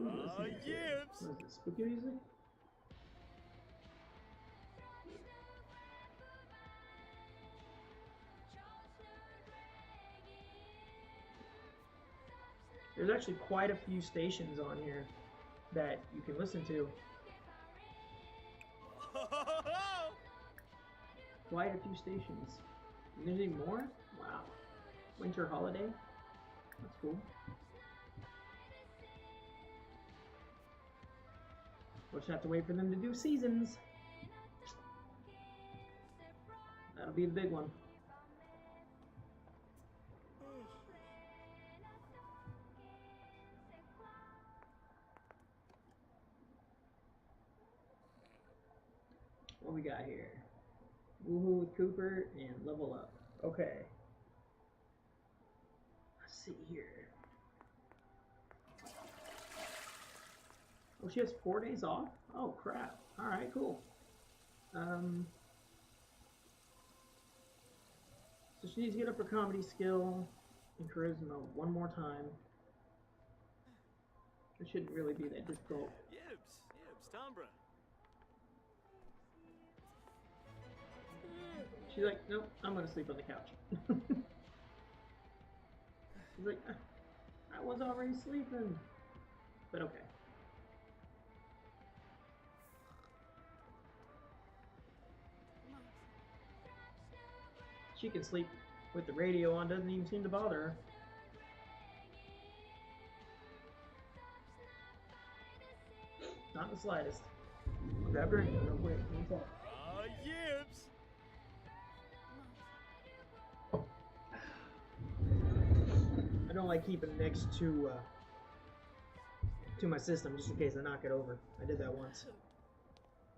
Yips! What is this, spooky music? There's actually quite a few stations on here that you can listen to. Quite a few stations. And there's even more? Wow. Winter Holiday? That's cool. We'll just have to wait for them to do seasons. That'll be the big one. What we got here? Woohoo with Cooper and level up. Okay. Let's see here. Oh, she has 4 days off? Oh, crap. Alright, cool. So she needs to get up her comedy skill and charisma one more time. It shouldn't really be that difficult. Yibs, Tombra. She's like, nope, I'm gonna sleep on the couch. She's like, I was already sleeping. But okay. She can sleep with the radio on, doesn't even seem to bother her. Not the slightest. Grab her real quick. Yibs! I don't like keeping it next to my system just in case I knock it over. I did that once.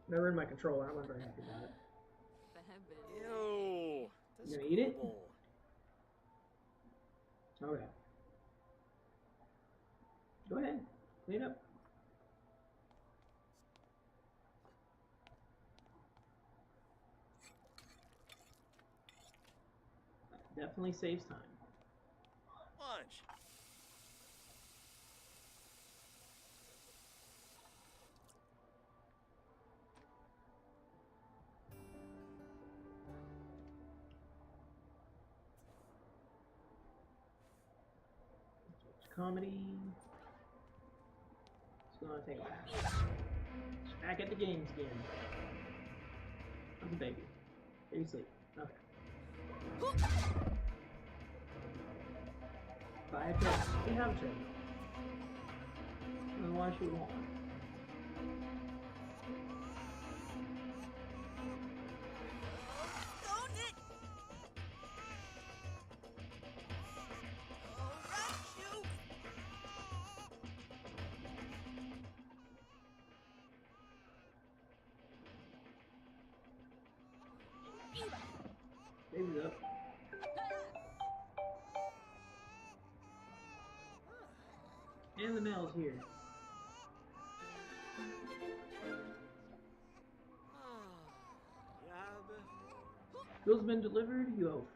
Never in my controller. I'm not very happy about it. Ew! You gonna eat it? Okay. Go ahead. Clean up. That definitely saves time. Lunch. Comedy. It's gonna take a while. She's back at the games again. How's the baby? Baby sleep. Okay. Buy a trip. We have a trip. Then why should we want one? Baby's up. And the mail's here. Bill's been delivered. You owe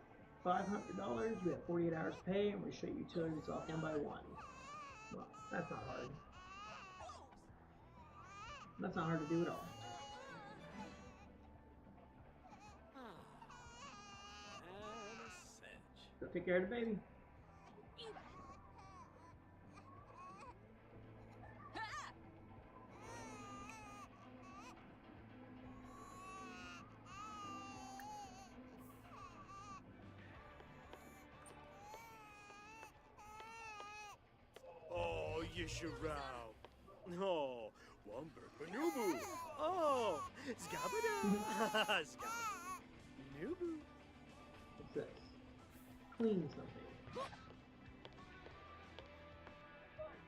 $500. You have 48 hours to pay, and we shut utilities off one by one. Well, that's not hard. That's not hard to do at all. Go take care of the baby. Oh, Yisharao. Oh, Wumber Banubu. Oh, Zgabada. Zgab. Nubu. What's this? Clean something.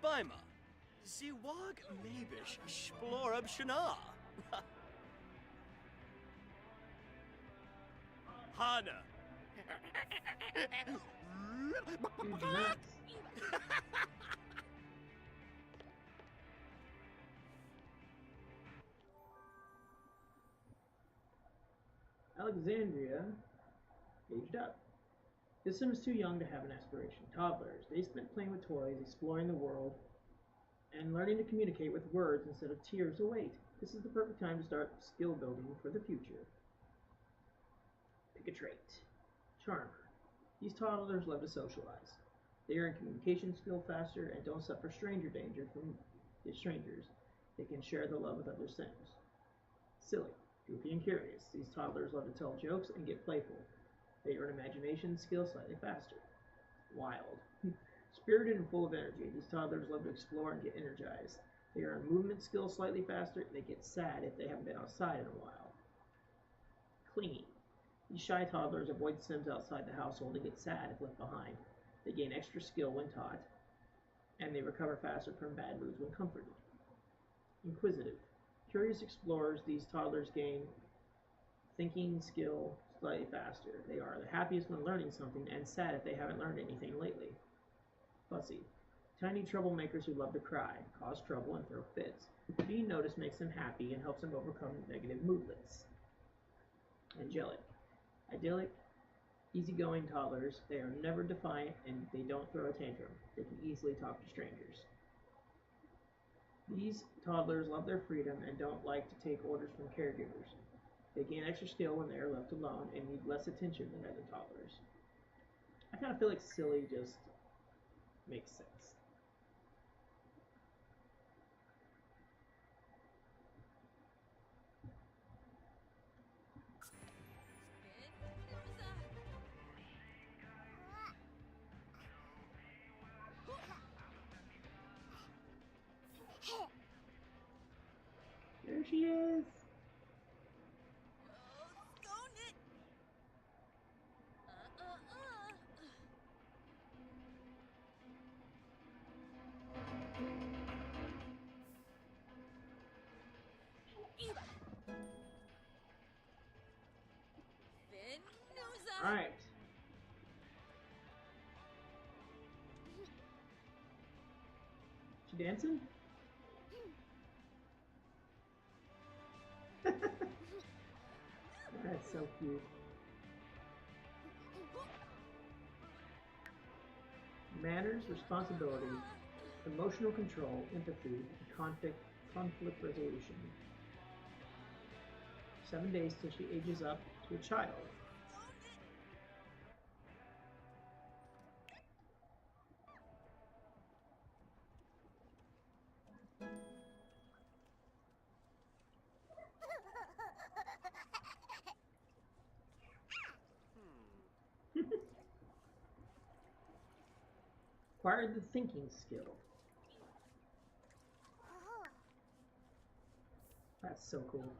Baima. Ziwag Mabish Splorab Shana. Hana. Dude's nuts. Alexandrea aged up. This sim is too young to have an aspiration. Toddlers. They spent playing with toys, exploring the world. and learning to communicate with words instead of tears await. This is the perfect time to start skill building for the future. Pick a trait. Charmer. These toddlers love to socialize. They earn communication skill faster and don't suffer stranger danger from strangers. They can share the love with other sims. Silly. Goofy and curious. These toddlers love to tell jokes and get playful. They earn imagination skill slightly faster. Wild. Spirited and full of energy. These toddlers love to explore and get energized. They earn movement skill slightly faster. They get sad if they haven't been outside in a while. Clingy. These shy toddlers avoid sims outside the household and get sad if left behind. They gain extra skill when taught, and they recover faster from bad moods when comforted. Inquisitive. Curious explorers, these toddlers gain thinking skill slightly faster. They are the happiest when learning something and sad if they haven't learned anything lately. Fussy. Tiny troublemakers who love to cry, cause trouble, and throw fits. Being noticed makes them happy and helps them overcome negative moodlets. Angelic. Idyllic, easygoing toddlers. They are never defiant and they don't throw a tantrum. They can easily talk to strangers. These toddlers love their freedom and don't like to take orders from caregivers. They gain extra skill when they are left alone and need less attention than other toddlers. I kind of feel like silly just makes sense. There she is. All right. She dancing? That's so cute. Manners, responsibility, emotional control, empathy, conflict resolution. 7 days till she ages up to a child. Acquired the thinking skill. That's so cool.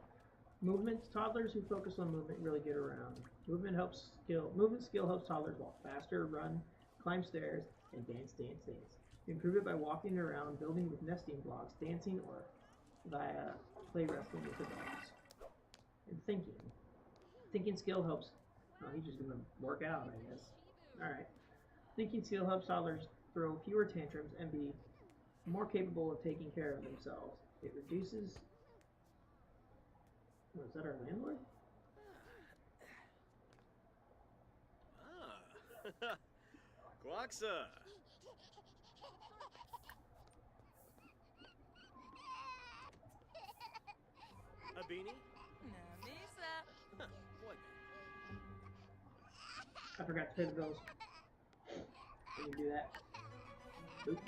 Movement. Toddlers who focus on movement really get around. Movement skill helps toddlers walk faster, run, climb stairs, and dance. You improve it by walking around, building with nesting blocks, dancing, or via play wrestling with adults. And thinking. Thinking skill helps. Oh, he's just gonna work out, I guess. All right. Thinking skill helps toddlers throw fewer tantrums and be more capable of taking care of themselves. It reduces. Oh, is that our landlord? Ah. Quaxa. A beanie? Huh, what? I forgot to pay the bills. Can you do that? Oop.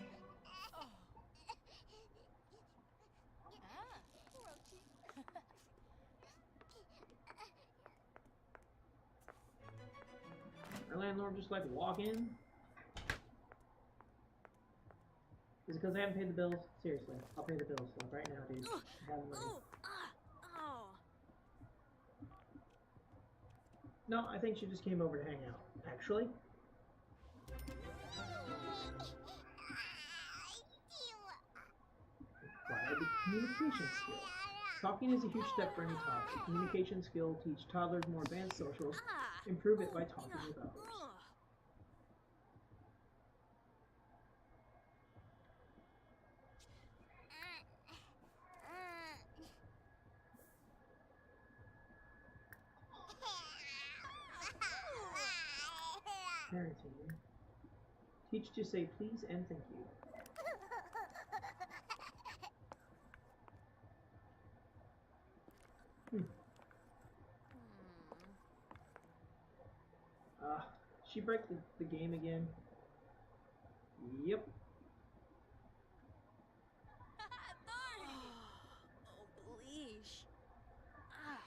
Our landlord just like walk in? Is it because I haven't paid the bills? Seriously, I'll pay the bills like right now, dude. I have money. No, I think she just came over to hang out. Actually. Acquire the communication skill. Talking is a huge step for any toddler. Communication skill teach toddlers more advanced socials. Improve it by talking with others. Parenting. Teach to say please and thank you. she break the game again? Yep. Oh, bleesh. Ah.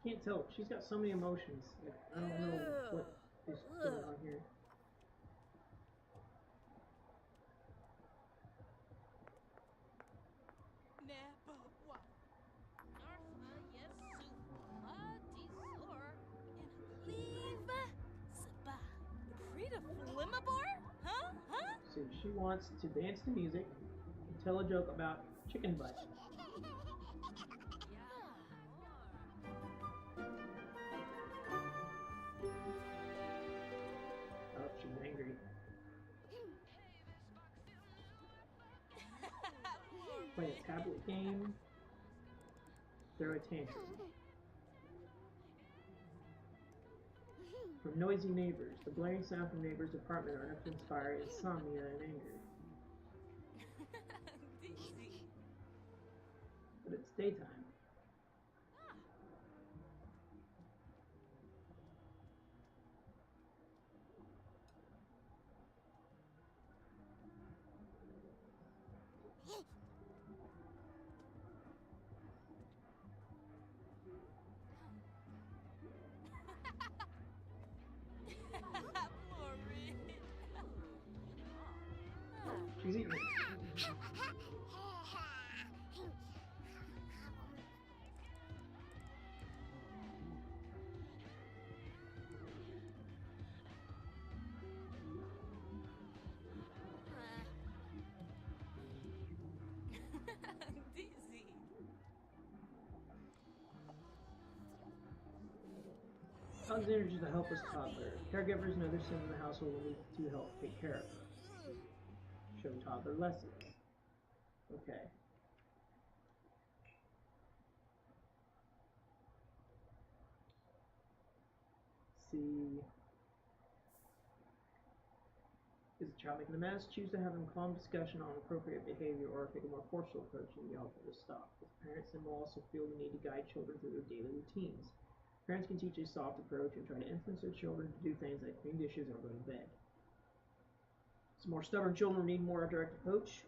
Can't tell. She's got so many emotions. Like, I don't know what is going on here. So she wants to dance to music and tell a joke about chicken butt. Oh, she's angry. Play a tablet game. Throw a tantrum. From noisy neighbors. The blaring sound from neighbors' apartment are enough to inspire insomnia and anger. But it's daytime. She's eating it. Alexandria is a helpless toddler. Caregivers and other sims in the household will need to help take care of her. Show toddler lessons. Okay. See. Is the child making a mess? Choose to have a calm discussion on appropriate behavior or take a more forceful approach and be helpful to stop. As parents, then will also feel the need to guide children through their daily routines. Parents can teach a soft approach and try to influence their children to do things like clean dishes or go to bed. Some more stubborn children need more direct approach.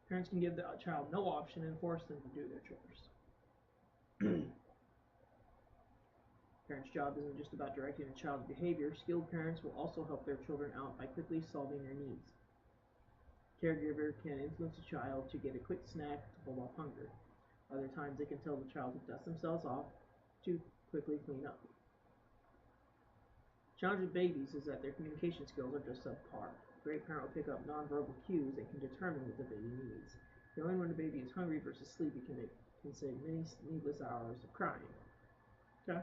Parents can give the child no option and force them to do their chores. Parents' job isn't just about directing a child's behavior. Skilled parents will also help their children out by quickly solving their needs. Caregiver can influence a child to get a quick snack to hold off hunger. Other times they can tell the child to dust themselves off to quickly clean up. Challenge with babies is that their communication skills are just subpar. A great parent will pick up nonverbal cues and can determine what the baby needs. Knowing when the baby is hungry versus sleepy can save many needless hours of crying. Okay.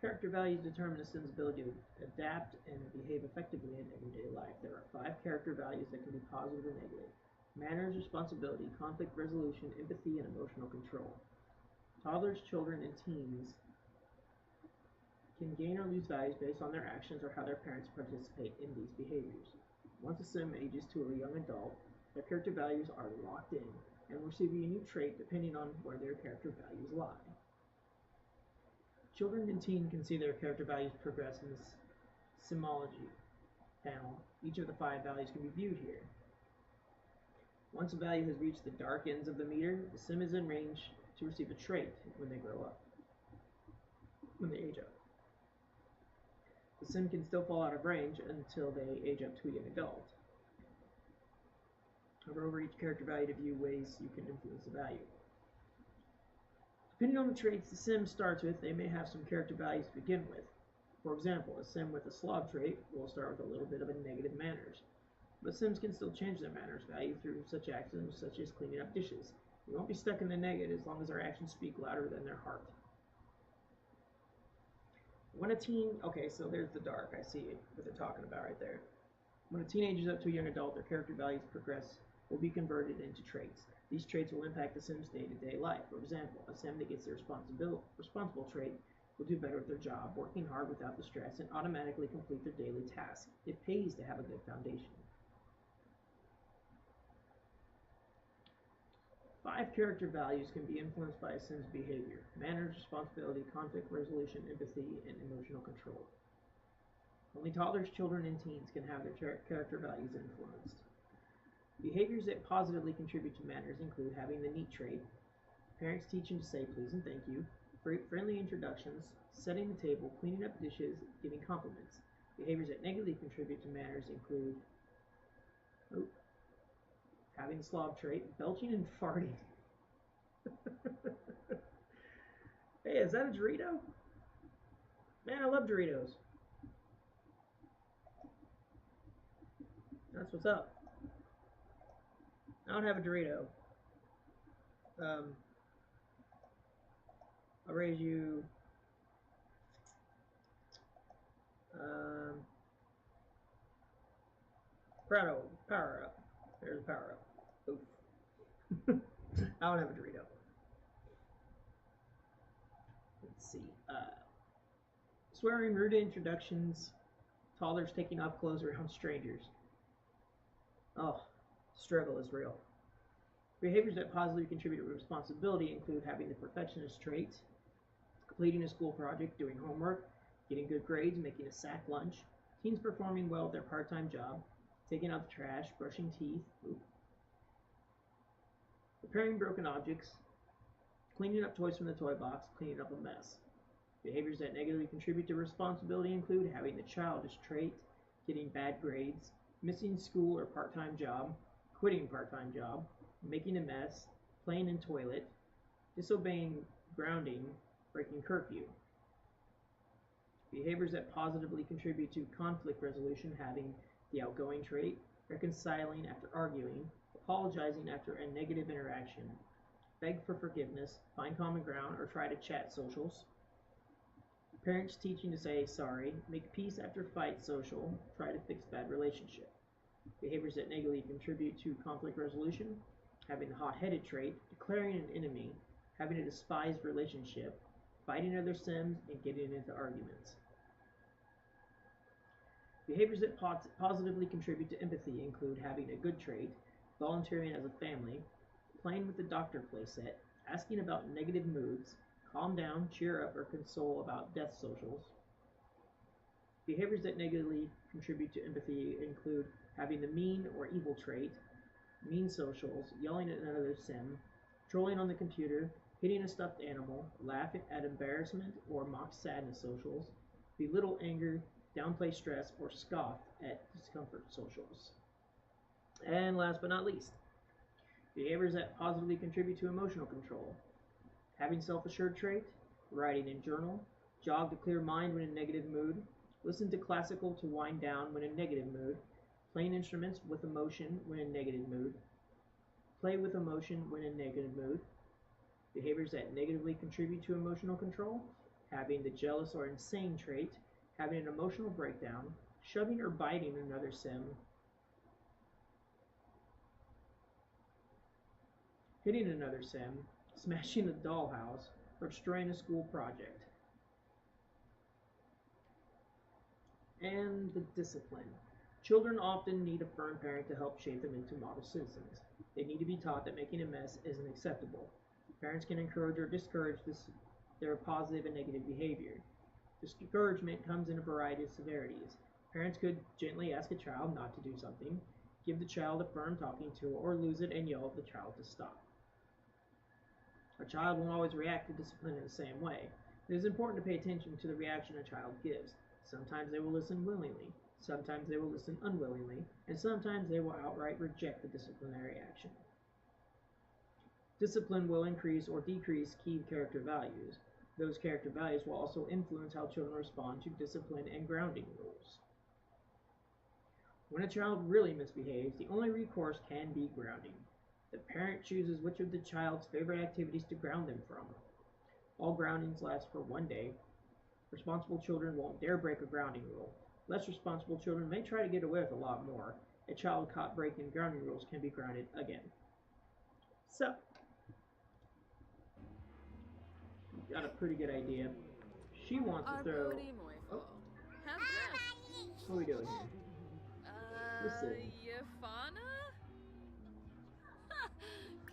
Character values determine a sim's ability to adapt and behave effectively in everyday life. There are 5 character values that can be positive or negative. Manners, responsibility, conflict resolution, empathy, and emotional control. Toddlers, children, and teens can gain or lose values based on their actions or how their parents participate in these behaviors. Once a sim ages to a young adult, their character values are locked in and will receive a unique trait depending on where their character values lie. Children and teens can see their character values progress in this Simology panel. Each of the 5 values can be viewed here. Once a value has reached the dark ends of the meter, the sim is in range to receive a trait when they grow up, when they age up. The sim can still fall out of range until they age up to a young adult. Hover over each character value to view ways you can influence the value. Depending on the traits the sim starts with, they may have some character values to begin with. For example, a sim with a slob trait will start with a little bit of a negative manners. But sims can still change their manners value through such actions such as cleaning up dishes. They won't be stuck in the negative as long as their actions speak louder than their heart. When a teen, okay, so there's the dark, I see what they're talking about right there. When a teen ages up to a young adult, their character values will be converted into traits. These traits will impact the sim's day-to-day life. For example, a sim that gets the responsible trait will do better at their job, working hard without the stress, and automatically complete their daily tasks. It pays to have a good foundation. 5 character values can be influenced by a sim's behavior: manners, responsibility, conflict resolution, empathy, and emotional control. Only toddlers, children, and teens can have their character values influenced. Behaviors that positively contribute to manners include having the neat trait, parents teaching to say please and thank you, friendly introductions, setting the table, cleaning up dishes, giving compliments. Behaviors that negatively contribute to manners include having the slob trait, belching and farting. Hey, is that a Dorito? Man, I love Doritos. That's what's up. I don't have a Dorito. I'll raise you. Prado, power up. There's a power up. Oof. I don't have a Dorito. Let's see. Swearing, rude introductions, toddlers taking off clothes around strangers. Oh, struggle is real. Behaviors that positively contribute to responsibility include having the perfectionist trait, completing a school project, doing homework, getting good grades, making a sack lunch, teens performing well at their part-time job, taking out the trash, brushing teeth, repairing broken objects, cleaning up toys from the toy box, cleaning up a mess. Behaviors that negatively contribute to responsibility include having the childish trait, getting bad grades, missing school or part-time job, quitting part-time job, making a mess, playing in toilet, disobeying grounding, breaking curfew. Behaviors that positively contribute to conflict resolution: having the outgoing trait, reconciling after arguing, apologizing after a negative interaction, beg for forgiveness, find common ground, or try to chat socials. Parents teaching to say sorry, make peace after fight social, try to fix bad relationship. Behaviors that negatively contribute to conflict resolution: having the hot-headed trait, declaring an enemy, having a despised relationship, fighting other sims, and getting into arguments. Behaviors that positively contribute to empathy include having a good trait, volunteering as a family, playing with the doctor playset, asking about negative moods, calm down, cheer up, or console about death socials. Behaviors that negatively contribute to empathy include having the mean or evil trait, mean socials, yelling at another sim, trolling on the computer, hitting a stuffed animal, laugh at embarrassment or mock sadness socials, belittle anger, downplay stress, or scoff at discomfort socials. And last but not least, behaviors that positively contribute to emotional control: having self-assured trait, writing in journal, jog to clear mind when in negative mood, listen to classical to wind down when in negative mood, playing instruments with emotion when in negative mood, play with emotion when in negative mood. Behaviors that negatively contribute to emotional control: having the jealous or insane trait, having an emotional breakdown, shoving or biting another sim, hitting another sim, smashing a dollhouse, or destroying a school project. And the discipline. Children often need a firm parent to help shape them into model citizens. They need to be taught that making a mess isn't acceptable. Parents can encourage or discourage their positive and negative behavior. Discouragement comes in a variety of severities. Parents could gently ask a child not to do something, give the child a firm talking to, or lose it and yell at the child to stop. A child won't always react to discipline in the same way. It is important to pay attention to the reaction a child gives. Sometimes they will listen willingly, sometimes they will listen unwillingly, and sometimes they will outright reject the disciplinary action. Discipline will increase or decrease key character values. Those character values will also influence how children respond to discipline and grounding rules. When a child really misbehaves, the only recourse can be grounding. The parent chooses which of the child's favorite activities to ground them from. All groundings last for 1 day. Responsible children won't dare break a grounding rule. Less responsible children may try to get away with a lot more. A child caught breaking grounding rules can be grounded again. So, got a pretty good idea. She wants to throw... Oh, what are we doing here? Listen. Yafana?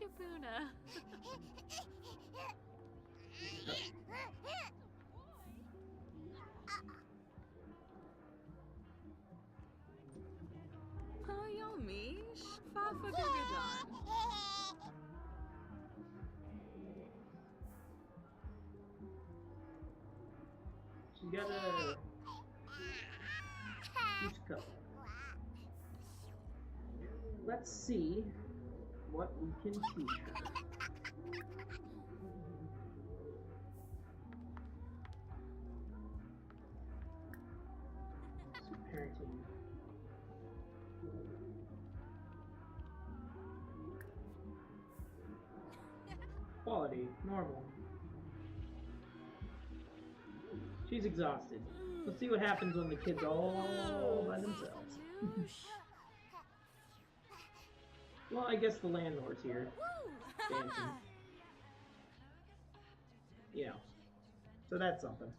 Kapuna. Oh, yo, Mish. Fafa Gagadan. She's got a juice cup. Let's see what we can teach her. Some parenting. Quality, normal. She's exhausted. Let's see what happens when the kids are all by themselves. Well, I guess the landlord's here. Dancing. You know. So that's something.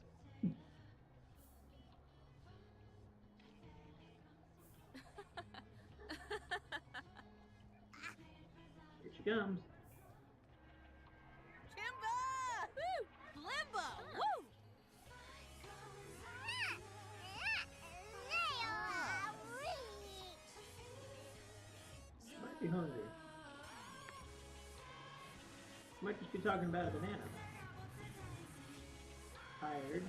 Here she comes. Kimba! Woo! Limbo! Woo! Might be hungry. Might just be talking about a banana. Tired.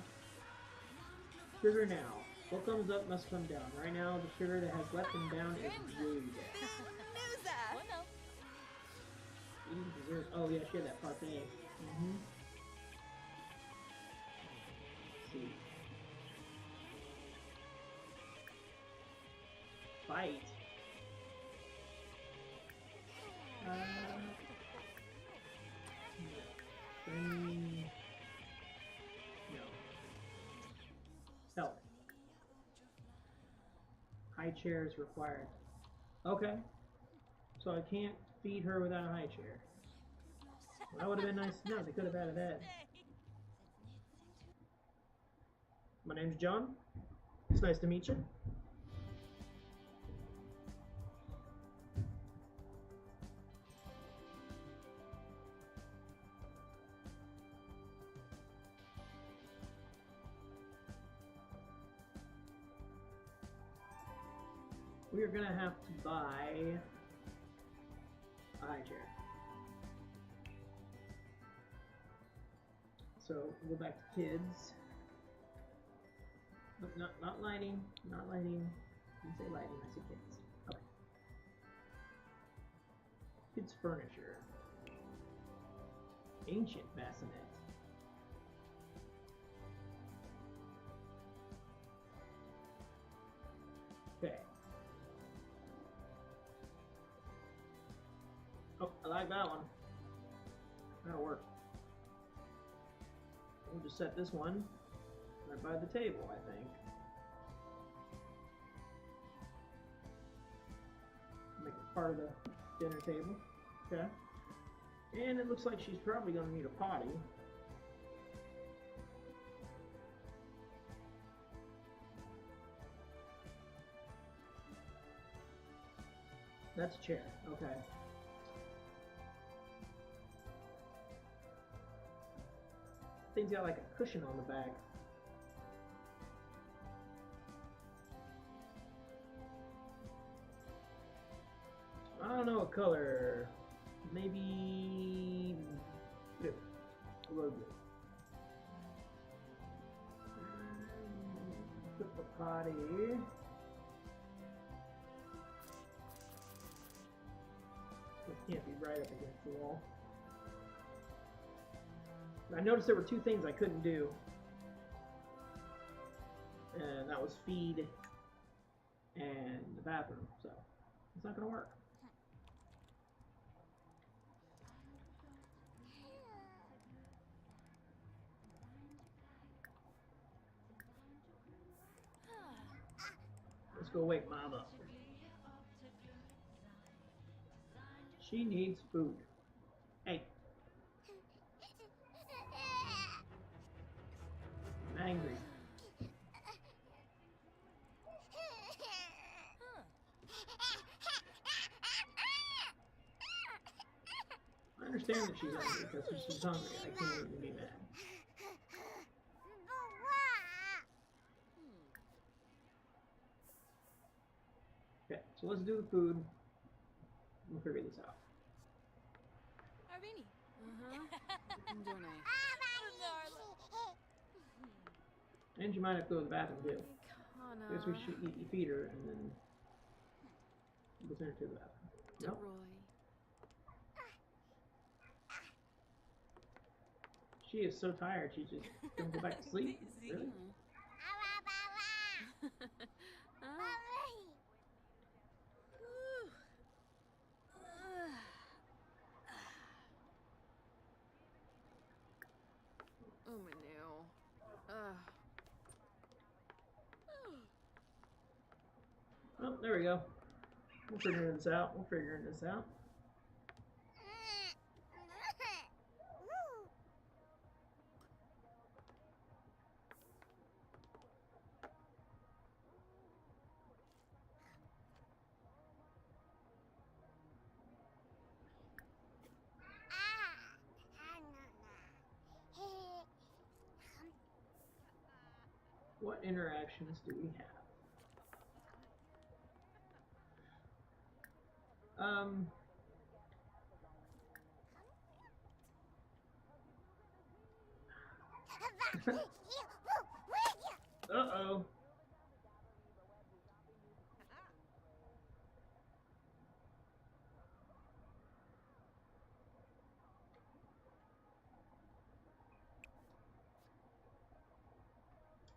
Sugar now. What comes up must come down. Right now, the sugar that has left them down is really bad. Eating dessert. Oh yeah, she had that parfait. Let's see. Fight. No. Help. High chair is required. Okay. So I can't feed her without a high chair. Well, that would have been nice to know. They could have added that. My name's John. It's nice to meet you. We are gonna have to buy a high chair. So we'll go back to kids. But not lighting, not lighting. I didn't say lighting, I said kids. Okay. Kids furniture. Ancient bassinet. Okay. Oh, I like that one. That'll work. We'll just set this one right by the table, I think. Make it part of the dinner table. Okay. And it looks like she's probably going to need a potty. That's a chair. Okay. Thing's got like a cushion on the back. I don't know what color. Maybe blue. Road blue. Put the potty. This can't be right up against the wall. I noticed there were two things I couldn't do. And that was feed and the bathroom. So it's not going to work. Let's go wake Mom up. She needs food. Hey. I'm angry. understand that she's hungry, because if she's hungry, I can't even be mad. Okay, so let's do the food. We'll figure this out. Arbini. And she might have to go to the bathroom too. I guess we should feed her and then we'll send her to the bathroom. Nope. She is so tired, she's just gonna go back to sleep. Really? Oh, there we go. We'll figure this out. We'll figure this out. What interactions do we have? Uh-oh.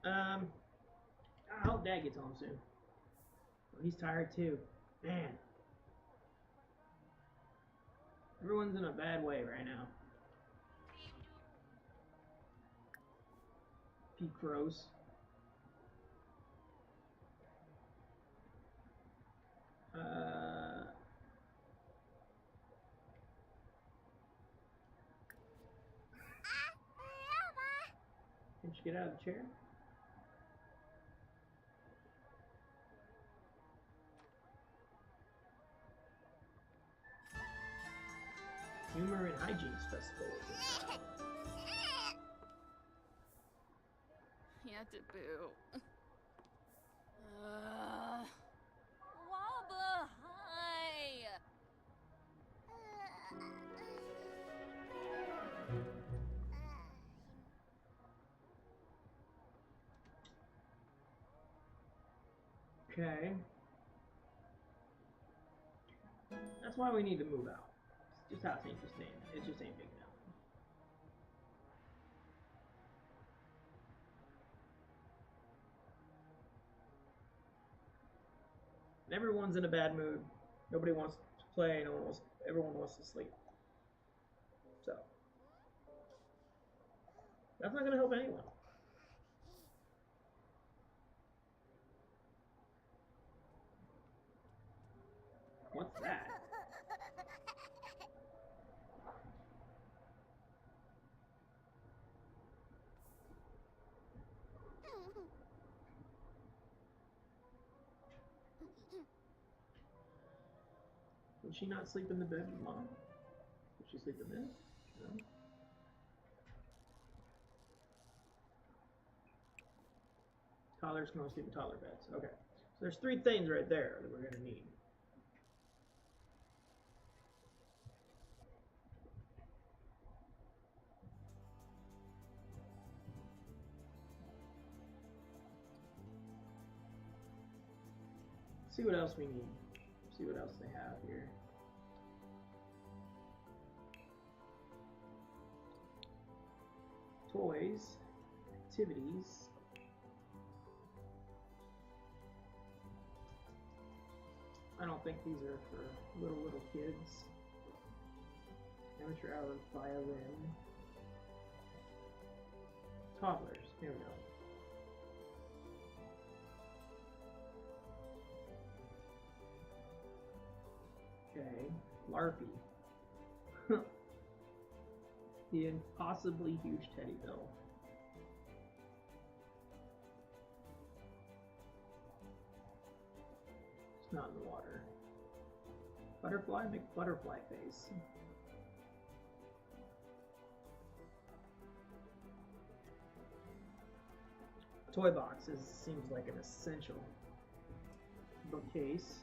I hope Dad gets home soon. Oh, he's tired too. Man. Everyone's in a bad way right now. Be gross. Can she get out of the chair? Humor and Hygiene Festival. Yeah, to boo. Wobble, hi. Okay. That's why we need to move out. It's just how it's interesting. It just ain't big enough. Everyone's in a bad mood. Nobody wants to play. Everyone wants to sleep. So that's not going to help anyone. What's that? Would she not sleep in the bed with Mom? Would she sleep in this? No. Toddlers can only sleep in toddler beds. Okay. So there's 3 things right there that we're going to need. See what else we need. See what else they have here. Toys, activities. I don't think these are for little kids. Amateur hour violin. Toddlers. Here we go. Okay, Larpy. The impossibly huge teddy bill. It's not in the water. Butterfly, make butterfly face. Toy boxes seems like an essential. Bookcase.